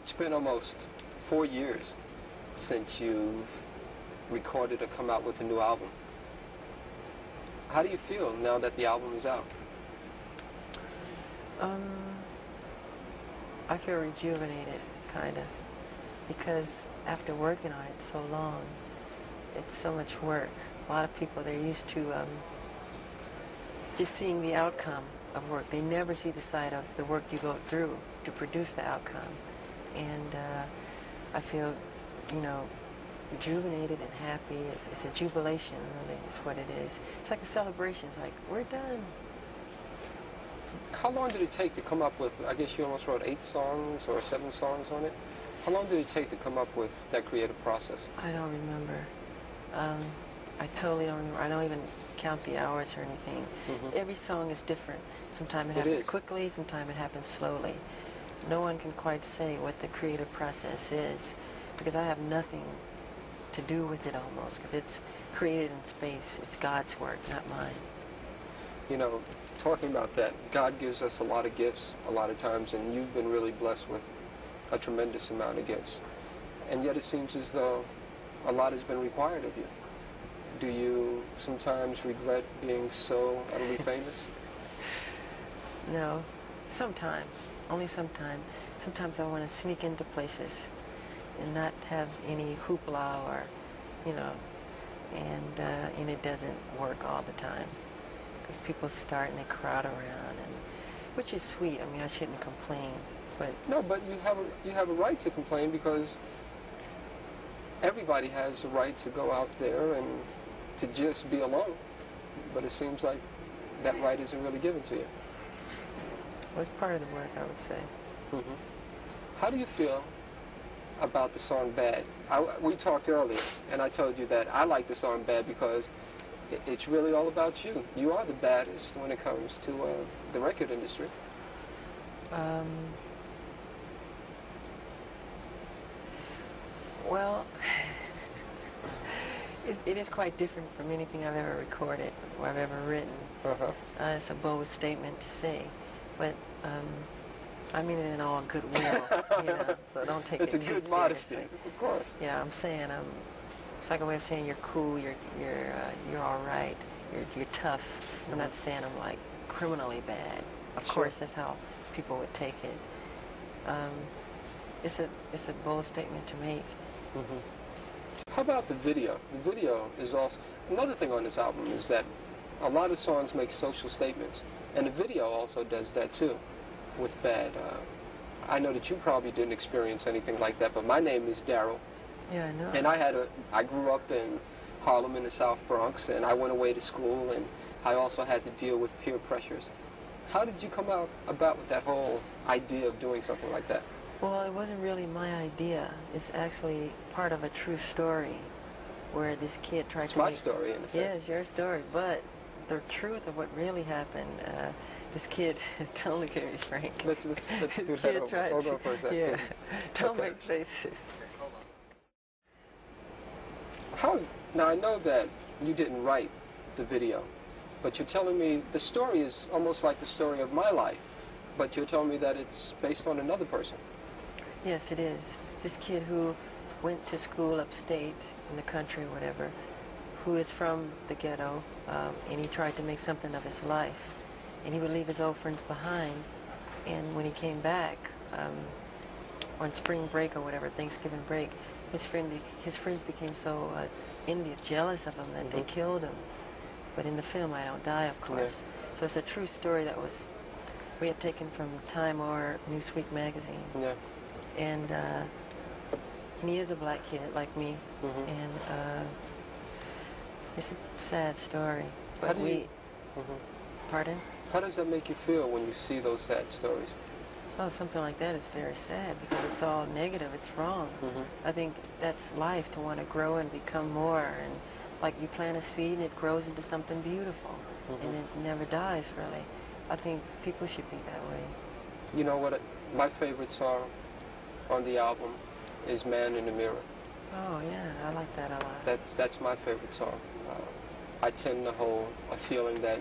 It's been almost 4 years since you've recorded or come out with a new album. How do you feel now that the album is out? I feel rejuvenated, kind of, because after working on it so long, it's so much work. A lot of people, they're used to just seeing the outcome of work. They never see the side of the work you go through to produce the outcome. And I feel, you know, rejuvenated and happy. It's a jubilation, really, is what it is. It's like a celebration. It's like, we're done. How long did it take to come up with, I guess you almost wrote 8 songs or 7 songs on it? How long did it take to come up with that creative process? I don't remember. I totally don't remember. I don't even count the hours or anything. Every song is different. Sometimes it happens quickly, sometimes it happens slowly. No one can quite say what the creative process is, because I have nothing to do with it almost, because it's created in space. It's God's work, not mine. You know, talking about that, God gives us a lot of gifts a lot of times, and you've been really blessed with a tremendous amount of gifts. And yet it seems as though a lot has been required of you. Do you sometimes regret being so utterly famous? No, sometimes. Only sometimes. Sometimes I want to sneak into places and not have any hoopla or, you know, and it doesn't work all the time. Because people start and they crowd around, and which is sweet. I mean, I shouldn't complain, but... No, but you have a right to complain, because everybody has a right to go out there and to just be alone. But it seems like that right isn't really given to you. Well, it's part of the work, I would say. How do you feel about the song Bad? We talked earlier, and I told you that I like the song Bad because it's really all about you. You are the baddest when it comes to the record industry. Well, it is quite different from anything I've ever recorded or I've ever written. It's a bold statement to say, but I mean it in all goodwill, you know, so don't take it too seriously. It's a good modesty, of course. Yeah, I'm saying, it's like a way of saying you're cool, you're all right, you're tough. I'm not saying I'm like criminally bad. Of course, that's how people would take it. It's a bold statement to make. How about the video? The video is also another thing on this album, is that a lot of songs make social statements, and the video also does that too. With Bad, I know that you probably didn't experience anything like that, but my name is Daryl. Yeah, I know. And I grew up in Harlem in the South Bronx, and I went away to school, and I also had to deal with peer pressures. How did you come about with that whole idea of doing something like that? Well, it wasn't really my idea. It's actually part of a true story where this kid tried to... It's my story, in a sense. Yeah, it's your story, but the truth of what really happened, this kid, totally get me frank. Let's do that. Hold on for a second. Yeah, don't make faces. Now, I know that you didn't write the video, but you're telling me the story is almost like the story of my life, but you're telling me that it's based on another person. Yes, it is. This kid who went to school upstate in the country, whatever, who is from the ghetto, and he tried to make something of his life. And he would leave his old friends behind, and when he came back on spring break or whatever, Thanksgiving break, his friends became so envious, jealous of him that they killed him. But in the film, I don't die, of course. So it's a true story that we had taken from Time or Newsweek magazine. Yeah. And he is a black kid like me, and it's a sad story. But pardon? How does that make you feel when you see those sad stories? Oh, something like that is very sad because it's all negative. It's wrong. I think that's life, to want to grow and become more. And like you plant a seed and it grows into something beautiful, and it never dies, really. I think people should be that way. You know what? My favorite song on the album is Man in the Mirror. Oh, yeah, I like that a lot. That's my favorite song. I tend to hold a feeling that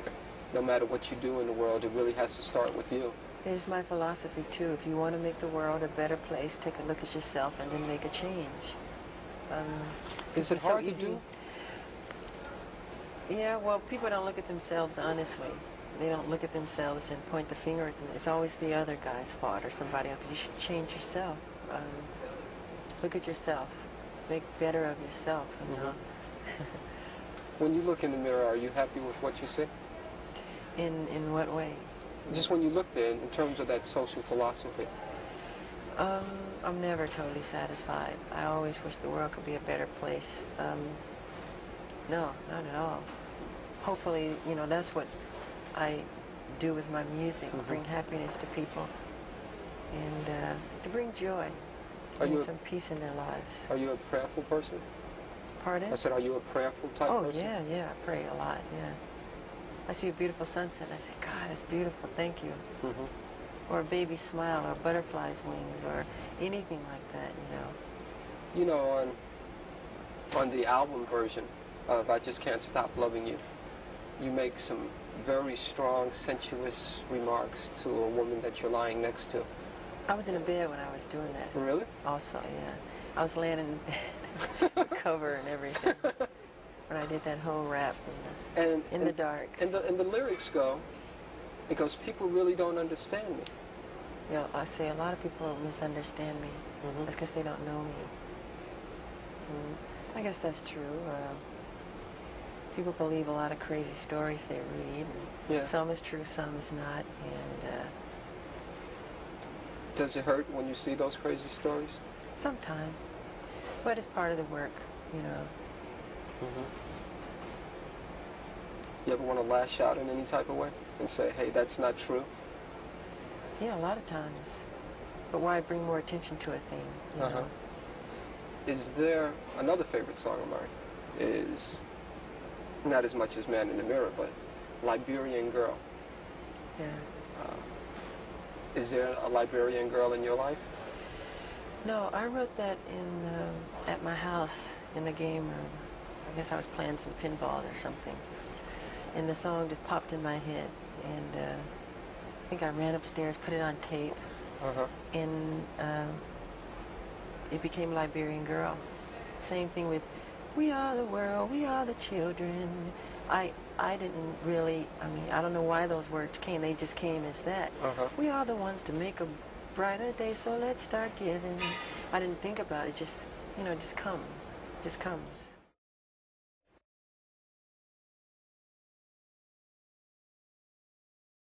no matter what you do in the world, it really has to start with you. It's my philosophy too. If you want to make the world a better place, take a look at yourself and then make a change. Is it hard to do? Yeah, well, people don't look at themselves honestly. They don't look at themselves and point the finger at them. It's always the other guy's fault or somebody else. You should change yourself. Look at yourself. Make better of yourself, you know. When you look in the mirror, are you happy with what you see? In what way? Just when you look there, in terms of that social philosophy. I'm never totally satisfied. I always wish the world could be a better place. No, not at all. Hopefully, you know, that's what I do with my music, bring happiness to people and to bring joy and some peace in their lives. Are you a prayerful person? Pardon? I said, are you a prayerful type person? Oh, yeah, I pray a lot, yeah. I see a beautiful sunset and I say, God, that's beautiful, thank you. Or a baby's smile or a butterfly's wings or anything like that, you know. You know, on the album version of I Just Can't Stop Loving You, you make some very strong, sensuous remarks to a woman that you're lying next to. I was in a bed when I was doing that. Really? Also, yeah. I was laying in bed, the cover and everything, when I did that whole rap in the dark. And the lyrics go, it goes, people really don't understand me. Yeah, I say a lot of people misunderstand me. That's because they don't know me. I guess that's true. People believe a lot of crazy stories they read. Yeah. Some is true, some is not. And does it hurt when you see those crazy stories? Sometimes. But it's part of the work, you know. You ever want to lash out in any type of way and say, hey, that's not true? Yeah, a lot of times. But why bring more attention to a thing, you know? Is there another favorite song of mine? Is not as much as Man in the Mirror, but Liberian Girl. Yeah. Is there a Liberian girl in your life? No, I wrote that in at my house in the game room. I guess I was playing some pinball or something. And the song just popped in my head. And I think I ran upstairs, put it on tape. And it became Liberian Girl. Same thing with We Are the World, We Are the Children. I didn't really, I mean, I don't know why those words came. They just came as that. We are the ones to make a brighter day, so let's start giving. I didn't think about it. Just, you know, just comes.